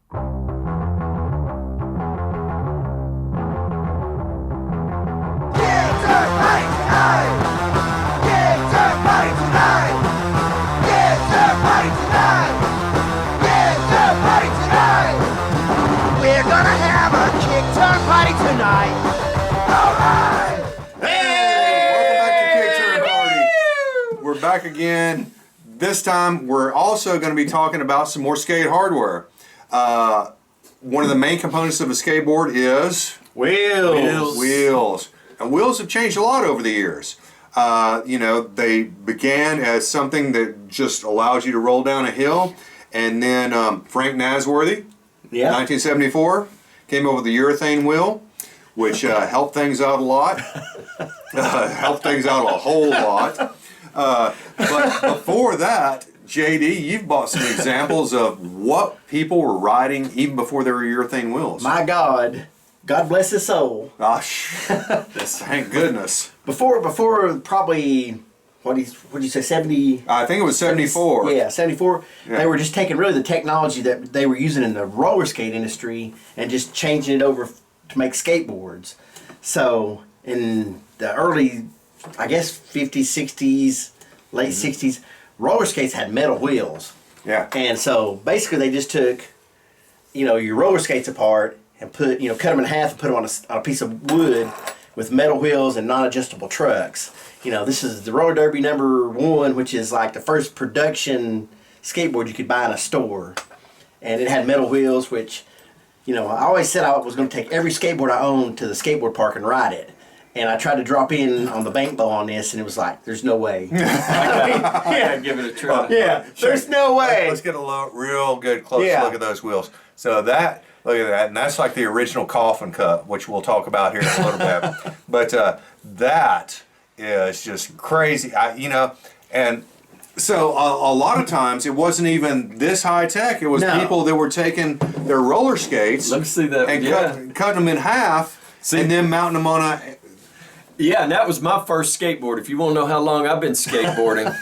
We're gonna have a Kickturn party tonight. All right. Hey, welcome back to Kickturn Party. We're back again. This time we're also going to be talking about some more skate hardware. One of the main components of a skateboard is wheels. And wheels have changed a lot over the years. They began as something that just allows you to roll down a hill, and then Frank Nasworthy, 1974, came over with the urethane wheel, which helped things out a lot. Helped things out a whole lot. But before that, JD, you've bought some examples of what people were riding even before there were urethane wheels. My God bless his soul. Gosh, thank goodness. Before probably, what did you say, 70? I think it was 74. Yeah, 74. Yeah. They were just taking really the technology that they were using in the roller skate industry and just changing it over to make skateboards. So in the early, I guess 50s, 60s, late 60s, roller skates had metal wheels. Yeah. And so basically they just took, your roller skates apart and cut them in half and put them on a piece of wood with metal wheels and non-adjustable trucks. This is the roller derby #1, which is like the first production skateboard you could buy in a store. And it had metal wheels, which, I always said I was going to take every skateboard I owned to the skateboard park and ride it. And I tried to drop in on the bank bow on this, and it was like, there's no way. Give it a try. There's no way. Let's get a real good close look at those wheels. So look at that, and that's like the original coffin cut, which we'll talk about here in a little bit. But that is just crazy, and so a lot of times it wasn't even this high tech. It was people that were taking their roller skates Let me see that. and cutting them in half, and then mounting them on a. Yeah, and that was my first skateboard. If you want to know how long I've been skateboarding.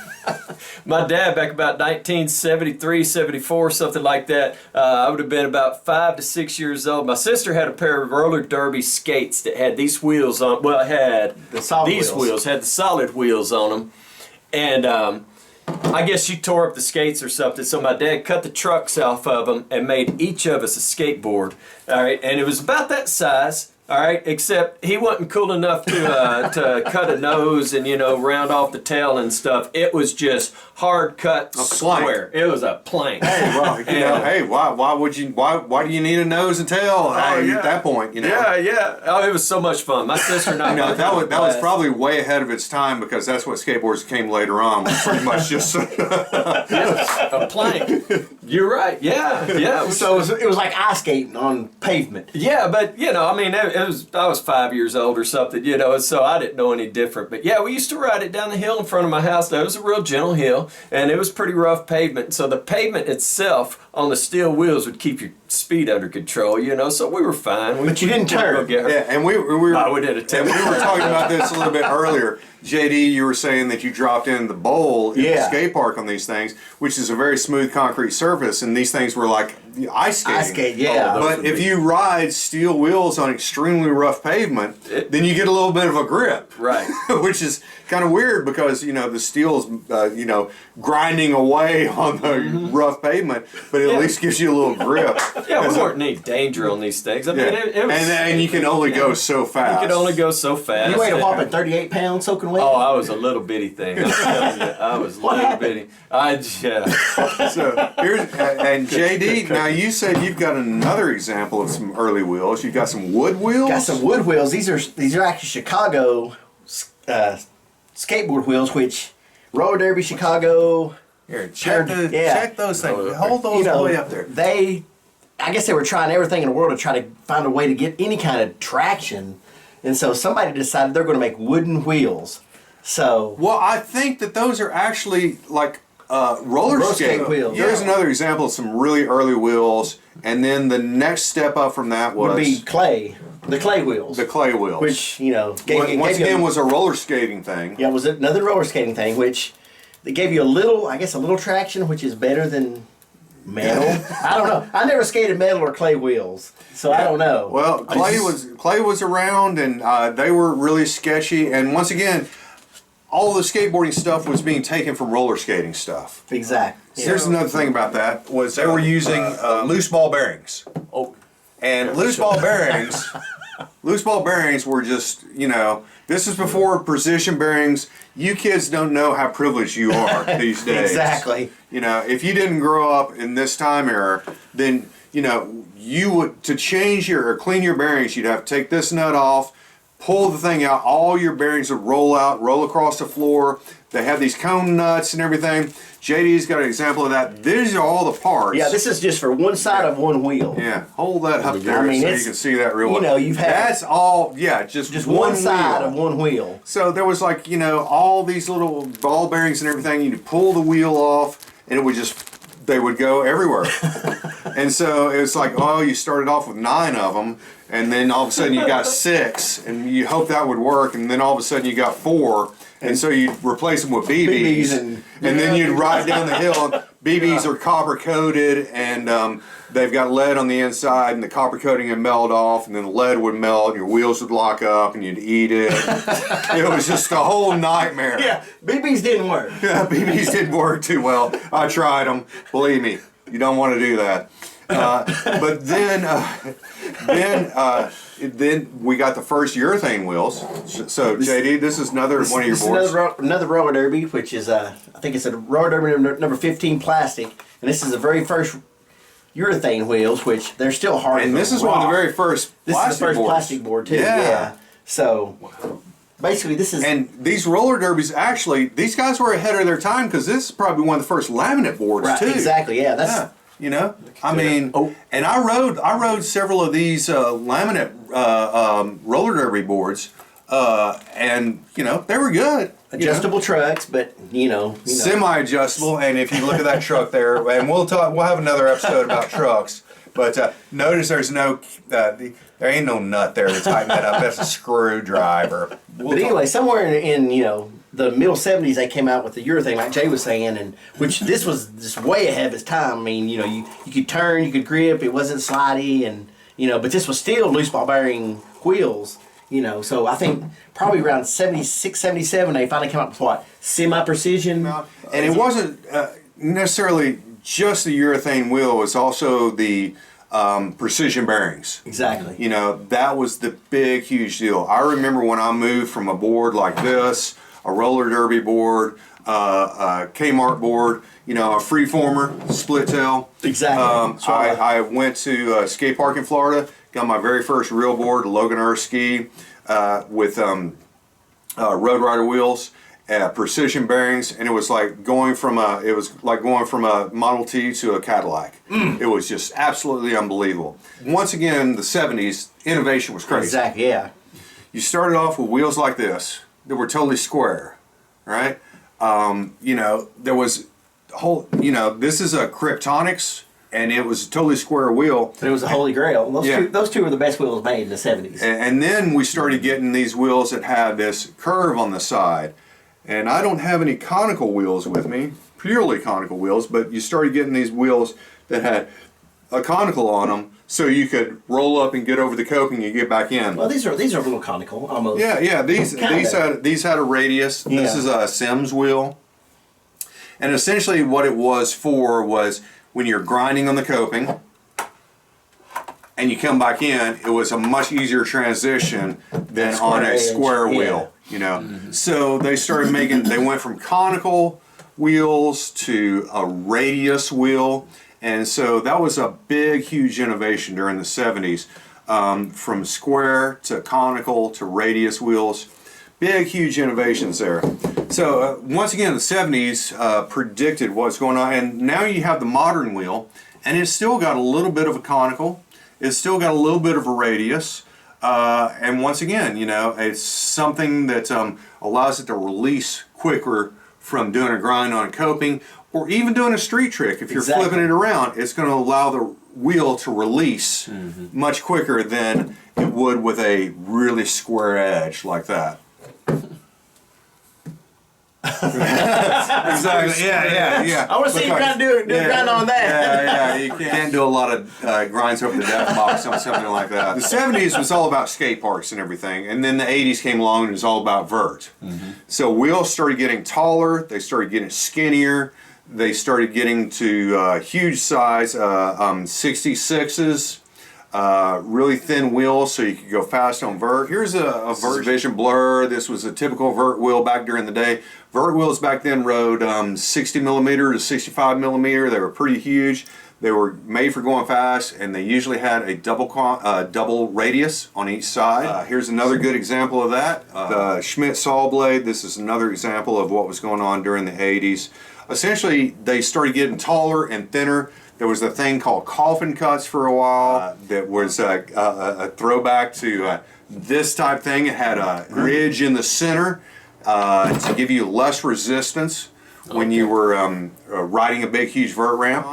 My dad, back about 1973, 74, something like that, I would have been about 5 to 6 years old. My sister had a pair of roller derby skates that had these wheels on. Well, it had the solid wheels, had the solid wheels on them. And I guess she tore up the skates or something, so my dad cut the trucks off of them and made each of us a skateboard. All right, and it was about that size. All right, except he wasn't cool enough to cut a nose and round off the tail and stuff. It was just hard cut square. It was a plank. Hey, well, why do you need a nose and tail? At that point, Yeah. Oh, it was so much fun. My sister and I. that was probably way ahead of its time, because that's what skateboards came later on. Was pretty much just a plank. You're right. Yeah. So it was like ice skating on pavement. Yeah, but I was 5 years old or something, so I didn't know any different. But yeah, we used to ride it down the hill in front of my house. That was a real gentle hill, and it was pretty rough pavement. So the pavement itself on the steel wheels would keep your speed under control, so we were fine. But you didn't turn. Yeah, and we were talking about this a little bit earlier. JD, you were saying that you dropped in the bowl in the skate park on these things, which is a very smooth concrete surface, and these things were like ice skating. Ice skate, yeah. But if you ride steel wheels on extremely rough pavement, then you get a little bit of a grip. Right. Which is kind of weird, because, the steel's, grinding away on the rough pavement, but it at least gives you a little grip. Yeah, we weren't any danger on these things. I mean, it was, and you can only go so fast. You can only go so fast. You weighed a whopping 38 pounds soaking wet? Oh, I was a little bitty thing. I'm telling you, I was little bitty. So here's and JD. Now you said you've got another example of some early wheels. You got some wood wheels. Got some wood wheels. These are actually Chicago skateboard wheels, which roller derby Chicago. Here, check those things. Hold those way up there. I guess they were trying everything in the world to try to find a way to get any kind of traction, and so somebody decided they're going to make wooden wheels. So well, I think that those are actually like roller skate wheels. Here's another example of some really early wheels, and then the next step up from that would be clay. The clay wheels. The clay wheels. Which, once again was a roller skating thing. Yeah, it was another roller skating thing, which they gave you a little traction, which is better than Metal? I don't know. I never skated metal or clay wheels, so I don't know. Well, clay was around, and they were really sketchy. And once again, all the skateboarding stuff was being taken from roller skating stuff. Exactly. Here's another thing about that was they were using loose ball bearings. Oh, And loose ball bearings were just, this is before precision bearings. You kids don't know how privileged you are these days. Exactly. If you didn't grow up in this time era, then, you would, to change or clean your bearings, you'd have to take this nut off, pull the thing out, all your bearings would roll out, roll across the floor. They have these cone nuts and everything. JD's got an example of that. These are all the parts. Yeah, this is just for one side of one wheel. Yeah, hold that up there so you can see that real well. You've had that's all. Yeah, just one side wheel. of one wheel. So there was all these little ball bearings and everything. You'd pull the wheel off, and it would they would go everywhere. And so it was like, you started off with 9 of them, and then all of a sudden you got 6, and you hope that would work, and then all of a sudden you got 4. And so you'd replace them with BBs, and then you'd ride down the hill. BBs are copper coated, and they've got lead on the inside, and the copper coating would melt off, and then the lead would melt, and your wheels would lock up, and you'd eat it. It was just a whole nightmare. Yeah, BBs didn't work. Yeah, BBs didn't work too well. I tried them. Believe me, you don't want to do that. But then we got the first urethane wheels. So JD, this is one of your boards. Another roller derby, which is I think it's a roller derby number 15 plastic, and this is the very first urethane wheels, which they're still hard. And this is one of the very first. This is the first plastic board too. Yeah. So basically, this is. And these roller derbies, actually, these guys were ahead of their time because this is probably one of the first laminate boards too. Exactly. Yeah. That's. Yeah. And I rode several of these laminate roller derby boards, and they were good. Adjustable trucks, but semi-adjustable. And if you look at that truck there, and we'll have another episode about trucks. But notice there ain't no nut there to tighten that up. That's a screwdriver. But anyway, somewhere in the middle 70s, they came out with the urethane, like Jay was saying, and which this was just way ahead of its time. I mean, you could turn, you could grip, it wasn't slidey, and but this was still loose ball bearing wheels. So I think probably around 76, 77, they finally came up with what? Semi-precision. And it wasn't necessarily just the urethane wheel, it was also the precision bearings. Exactly. That was the big, huge deal. I remember when I moved from a board like this, a roller derby board, a Kmart board, a freeformer, split tail. Exactly. I went to a skate park in Florida, got my very first real board, a Logan Earth ski, with Road Rider wheels, precision bearings, and it was like going from a Model T to a Cadillac. It was just absolutely unbelievable. Once again, the 70s, innovation was crazy. Exactly, yeah. You started off with wheels like this that were totally square, right? There was this is a Kryptonics, and it was a totally square wheel. But it was a holy grail. Those two were the best wheels made in the 70s. And then we started getting these wheels that had this curve on the side. And I don't have any conical wheels with me, purely conical wheels, but you started getting these wheels that had a conical on them, so you could roll up and get over the coping and get back in. Well, these are a little conical, almost. Yeah. These had a radius. Yeah. This is a Sims wheel, and essentially what it was for was when you're grinding on the coping and you come back in, it was a much easier transition than on a square wheel. So they started they went from conical wheels to a radius wheel, and so that was a big, huge innovation during the 70s, from square to conical to radius wheels. Big, huge innovations there. So once again, the 70s predicted what's going on, and now you have the modern wheel, and it's still got a little bit of a conical, it's still got a little bit of a radius, and once again, it's something that allows it to release quicker from doing a grind on a coping, or even doing a street trick. If you're flipping it around, it's going to allow the wheel to release much quicker than it would with a really square edge like that. Exactly. Yeah. I want to see you grind on that. Yeah. You can't do a lot of grinds over the death box on something like that. The 70s was all about skate parks and everything, and then the 80s came along and it was all about vert. So wheels started getting taller. They started getting skinnier. They started getting to huge size 66s. Really thin wheels so you could go fast on vert. Here's a vert vision blur. This was a typical vert wheel back during the day. Vert wheels back then rode 60 millimeter to 65 millimeter. They were pretty huge. They were made for going fast, and they usually had a double radius on each side. Here's another good example of that. The Schmidt saw blade. This is another example of what was going on during the 80s. Essentially, they started getting taller and thinner. There was a thing called coffin cuts for a while that was a throwback to this type thing. It had a ridge in the center to give you less resistance when you were riding a big, huge vert ramp.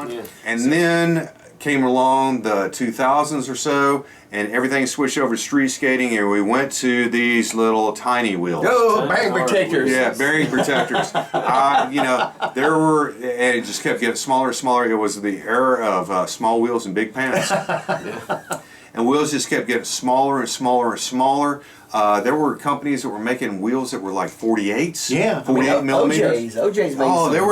And then came along the 2000s or so, and everything switched over to street skating, and we went to these little tiny wheels. Oh, bearing protectors. Yeah, bearing protectors. There were, and it just kept getting smaller and smaller. It was the era of small wheels and big pants. And wheels just kept getting smaller and smaller and smaller. There were companies that were making wheels that were like 48s. Yeah, 48 millimeters. OJ's made Oh, they some.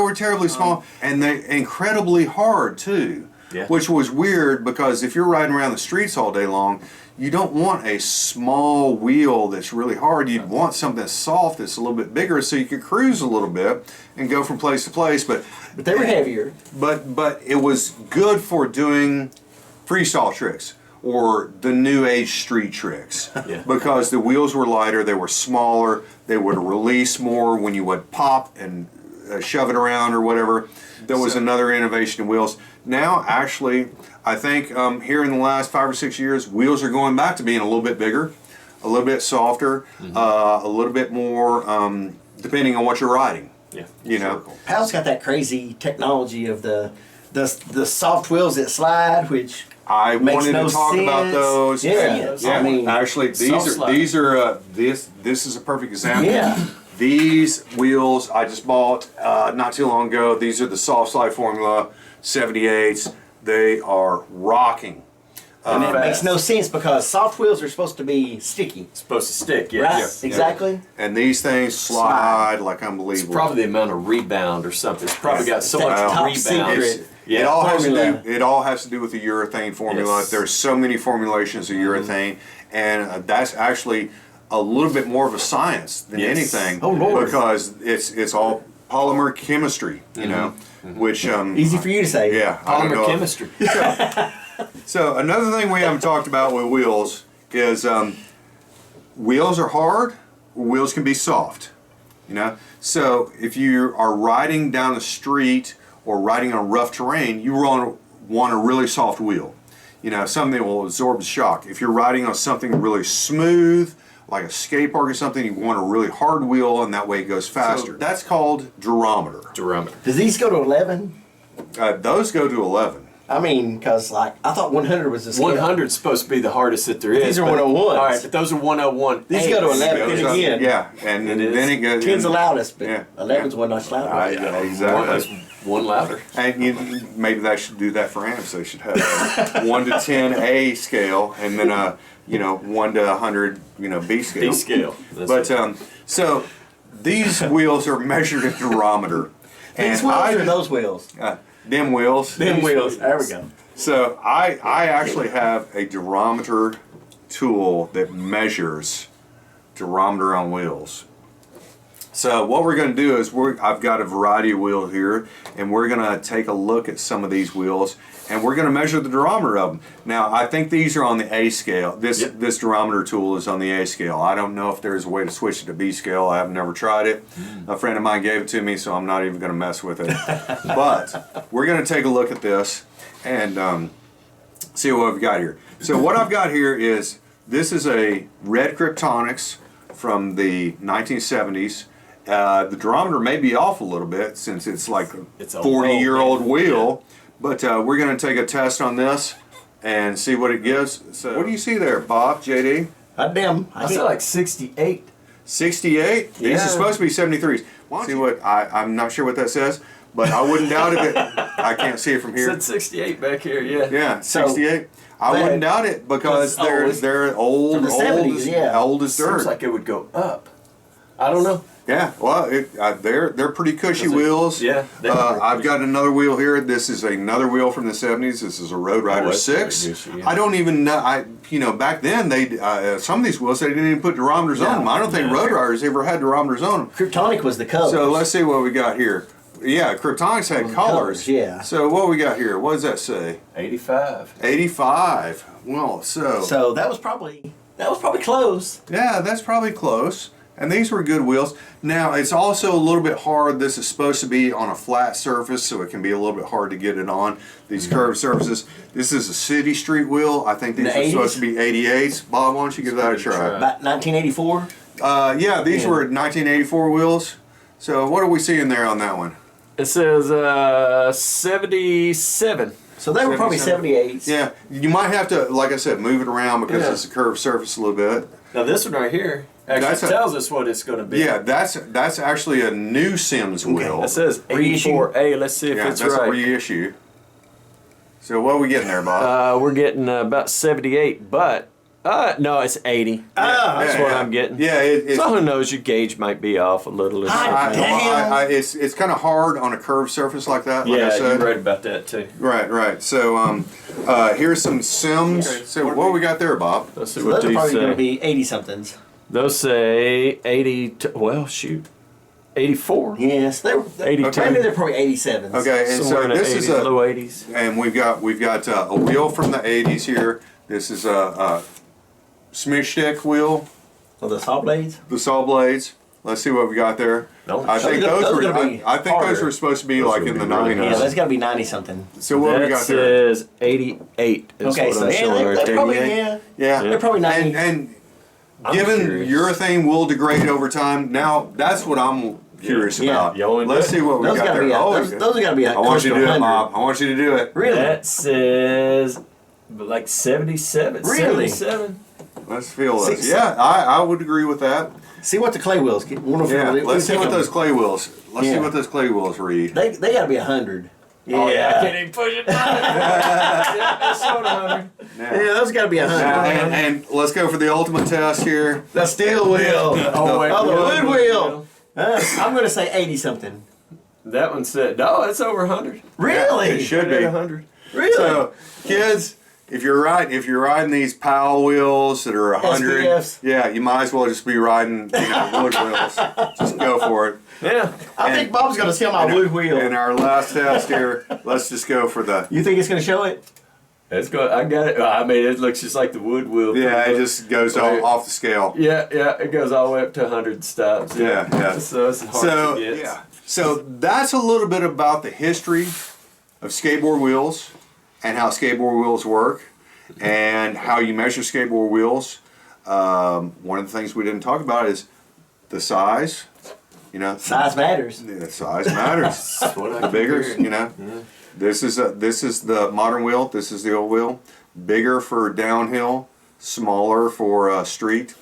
were terribly small, and they incredibly hard too. Yeah. Which was weird because if you're riding around the streets all day long, you don't want a small wheel that's really hard. You'd want something that's soft, that's a little bit bigger, so you could cruise a little bit and go from place to place. But they were heavier. But it was good for doing freestyle tricks or the new age street tricks. Because the wheels were lighter, they were smaller, they would release more when you would pop and shove it around or whatever. There was another innovation in wheels. Now, actually, I think here in the last 5 or 6 years, wheels are going back to being a little bit bigger, a little bit softer, a little bit more, depending on what you're riding. Yeah. You know. Pal's got that crazy technology of the soft wheels that slide, which I makes wanted no to talk about sense. those. Yeah. I mean, actually, soft slide. these are this is a perfect example. Yeah. These wheels I just bought not too long ago. These are the Soft Slide Formula 78s. They are rocking. And it makes no sense because soft wheels are supposed to be sticky. It's supposed to stick, yeah. Right? Yeah. Exactly. And these things slide like unbelievable. It's probably the amount of rebound or something. It's probably got so That's much top rebound. secret. It all has to Formula. do. It all has to do with the urethane formula. Yes. There's so many formulations of urethane, and that's actually a little bit more of a science than Yes. anything. Oh, Lord. Because it's all polymer chemistry, you know, which Easy for you to say. Yeah, I don't Polymer know. chemistry. So another thing we haven't talked about with wheels is wheels are hard. Wheels can be soft. You know, so if you are riding down the street or riding on rough terrain, you want a really soft wheel. You know, something that will absorb the shock. If you're riding on something really smooth, like a skate park or something, you want a really hard wheel, and that way it goes faster. So that's called Durometer. Durometer. Does these go to 11? Those go to 11. I mean, because like I thought 100 was the scale. 100 is supposed to be the hardest that there is. These are but- 101s. All right, but those are 101. These go to 11. Goes Then up- again, Yeah, and It is. then it goes. 10's the loudest, but Yeah. 11's one notch louder. Right, yeah, exactly. That's one louder. And maybe they should do that for amps. They should have a 1 to 10 A scale, and then a 1 to 100 B scale. D scale. That's But it. so these wheels are measured in durometer. These wheels or those wheels? Them wheels. Them wheels. There we go. So I actually have a durometer tool that measures durometer on wheels. So what we're going to do is I've got a variety of wheels here, and we're going to take a look at some of these wheels, and we're going to measure the durometer of them. Now I think these are on the A scale. This durometer tool is on the A scale. I don't know if there's a way to switch it to B scale. I have never tried it. A friend of mine gave it to me, so I'm not even going to mess with it. But we're going to take a look at this and see what we've got here. So what I've got here is this is a red Kryptonics from the 1970s. The durometer may be off a little bit since it's like It's a a 40-year-old wheel, but we're going to take a test on this and see what it gives. So what do you see there, Bob, JD? Damn. I feel like 68. 68? These Yeah. are supposed to be 73s. See what, I'm not sure what that says, but I wouldn't doubt it. I can't see it from It here. said 68 back here, yeah. Yeah, 68. I That- wouldn't doubt it because That's they're old, From the 70s, yeah. old as dirt. Seems like it would go up. I don't know. Yeah, well, they're pretty cushy wheels. Yeah, they're pretty I've got another wheel here. This is another wheel from the 70s. This is a Road Rider that's very 6. cushy, yeah. I don't even know. Back then they some of these wheels they didn't even put durometers on them. I don't think Road Riders ever had durometers on them. Kryptonic was the color. So let's see what we got here. Yeah, Kryptonics had colors. yeah. So what we got here? What does that say? 85. 85. Well, So that was probably close. yeah, that's probably close. And these were good wheels. Now, it's also a little bit hard. This is supposed to be on a flat surface, so it can be a little bit hard to get it on these curved surfaces. This is a city street wheel. I think these The are supposed 80s? to be 88s. Bob, why don't you give that a try? About 1984. Yeah, these Yeah. were 1984 wheels. So what are we seeing there on that one? It says 77. So they were probably 77. 78s. Yeah, you might have to, like I said, move it around because Yeah. it's a curved surface a little bit. Now this one right here actually That's a- tells us what it's going to be. Yeah, that's actually a new Sims wheel. It says Reissue. 84A. Let's see if Yeah, it's that's a right. reissue. So what are we getting there, Bob? We're getting about 78, but no, it's 80. That's what I'm getting. Yeah, it's. So who knows? Your gauge might be off a little. Damn. It's kind of hard on a curved surface like that. Like I Yeah, said. you're right about that too. Right. So here's some Sims. Okay. So what do we got there, Bob? Let's see So what those are these probably going to say. be 80 somethings. Those say 80. Well, shoot, 84. Yes, they were. 82. Maybe they're probably 87s. Okay, and Somewhere so in the this 80s, is a, low 80s. and we've got a wheel from the 80s here. This is a smooth stick wheel, Well, the saw blades. the saw blades. Let's see what we got there. No. I think Those those are were. gonna be I think those harder. were supposed to be Those like are in the gonna be really Yeah, 90s. that's got to be 90 something. So what we That got there? says 88. Is Okay, what so I'm yeah, showing right they're there. probably Yeah. they're probably 90. And I'm given curious. urethane will degrade over time, now that's what I'm curious Yeah. about. You only Let's do it. see what we those got got to there. be. Oh, Those got to be. I want you to do it, Bob. I want you to do it. Really? That says like 77. Really? 77. Let's feel this. Six- Yeah, I would agree with that. See what the clay wheels. Yeah, let's see what those clay wheels. Let's see Yeah. what those clay wheels read. They got to be 100. Yeah. Oh, yeah. I can't even push it down. Yeah, it's showing 100. Yeah, those got to be 100. Now, and let's go for the ultimate test here. The steel wheel. Oh, wait. Oh, the wood wood wheel. I'm going to say 80 something. That one said, no, it's over 100. Really? It should Right at be. 100. Really? So, kids, if you're riding these Powell wheels that are 100, SPFs. yeah, you might as well just be riding wood wheels. Just go for it. Yeah. I think Bob's going to steal my wood wheel. In our last test here, let's just go for the. You think it's going to show it? It's good. I got it. I mean, it looks just like the wood wheel. Yeah, it just goes off the scale. Yeah, it goes all the way up to 100 stops. Yeah. So it's hard So to get. yeah, so that's a little bit about the history of skateboard wheels and how skateboard wheels work and how you measure skateboard wheels. One of the things we didn't talk about is the size. You know, Size matters. the size matters. That's what I The bigger, figured. you know. This is the modern wheel. This is the old wheel. Bigger for downhill, smaller for street.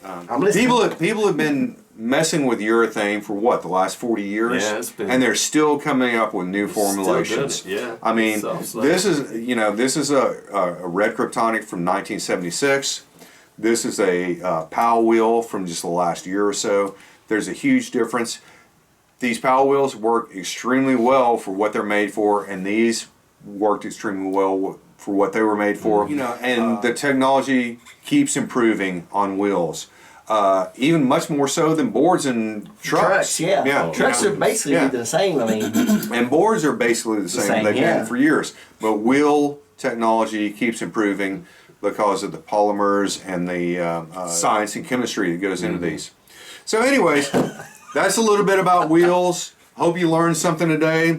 I'm listening. People have been messing with urethane for what, the last 40 years? Yeah, it's been- and they're still coming up with new Still formulations. doing it, yeah. I mean, Soft this is a red kryptonic from 1976. This is a Powell wheel from just the last year or so. There's a huge difference. These Powell wheels work extremely well for what they're made for, and these worked extremely well for what they were made for. You know, and the technology keeps improving on wheels. Even much more so than boards and trucks. Yeah. Trucks you know. are basically Yeah. the same. I mean, And boards are basically the same. same, They've yeah. been for years. But wheel technology keeps improving because of the polymers and the science and chemistry that goes into these. So anyways, that's a little bit about wheels. Hope you learned something today.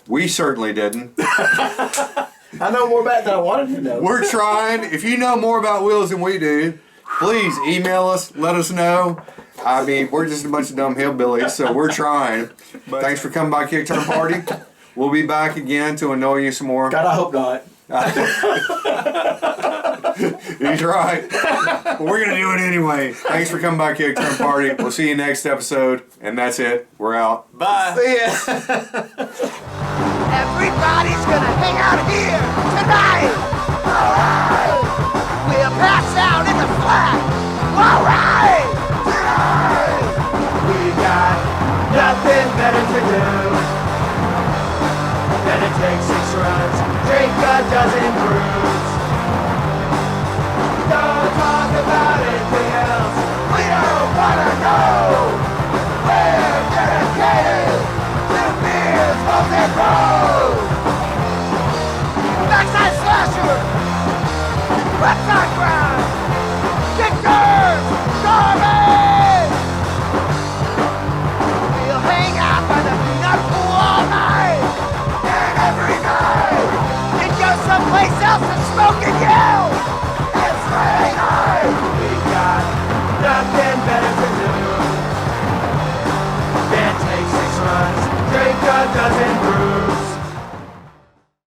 We certainly didn't. I know more about it than I wanted to know. We're trying. If you know more about wheels than we do, please email us. Let us know. I mean, we're just a bunch of dumb hillbillies, so we're trying. But thanks for coming by Kickturn Party. We'll be back again to annoy you some more. God, I hope not. He's right. But we're going to do it anyway. Thanks for coming by Kickturn Party. We'll see you next episode. And that's it. We're out. Bye. See ya. Everybody's gonna hang out here tonight. Alright. We'll pass out in the flat. Alright. Tonight. We got nothing better to do than to take 6 runs, drink a dozen brews.